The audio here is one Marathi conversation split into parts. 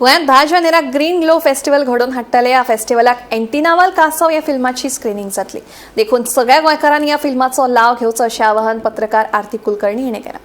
गोंयांत 10 जानेराक ग्रीन ग्लो फेस्टिवल घडोवन हाडटले. ह्या फेस्टिवलाक एंटीनावाल कासव ह्या फिल्माची स्क्रीनिंग जातली. देखून सगळ्या गोंयकारांनी ह्या फिल्माचो लाव घेवचो अशें आवाहन पत्रकार आरती कुलकर्णी हाणें केलां.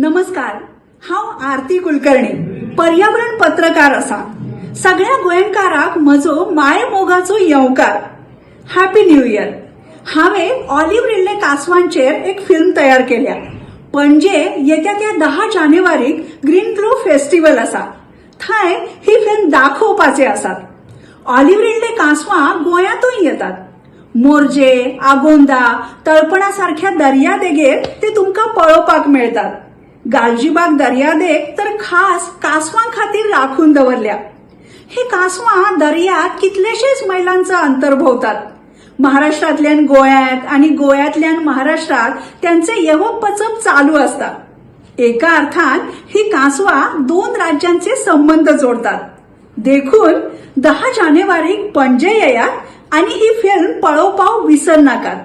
नमस्कार, हांव आरती कुलकर्णी, पर्यावरण पत्रकार आसा. सगळ्या गोंयकारांक म्हजो माये मोगाचो येवकार. Happy new year. हांवें ऑलिव्ह रिडले कासवांचेर एक फिल्म तयार केल्या. पणजे येत्या त्या 10 जानेवारीक ग्रीन ग्लो फेस्टिवल आसा. थंय ही फिल्म दाखोवपाचे आसात. ऑलिव्ह रिडले कासवां गोंयांतूय येतात. मोरजे, आगोंदा, तळपणा सारख्या दर्यादेगेर ते तुमकां पळोवपाक मेळतात. गालजीबाग दर्यादेग तर खास कासवां खातीर राखून दवरल्या. ही कासवां दर्यात कितलेशेच मैलांचं अंतर भोंवतात. महाराष्ट्रांतल्यान गोंयांत आणि गोंयांतल्यान महाराष्ट्रात त्यांचे येवप वचप चालू असता. एका अर्थान ही कासवां 2 राज्यांचे संबंध जोडतात. देखून 10 जानेवारीक पणजे येयात आणि ही फिल्म पळोवपाक विसर नाकात.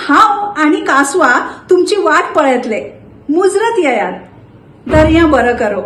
हांव आणि कासवा तुमची वाट पळयतले. मुजरत येयात. दर्या बरं करो.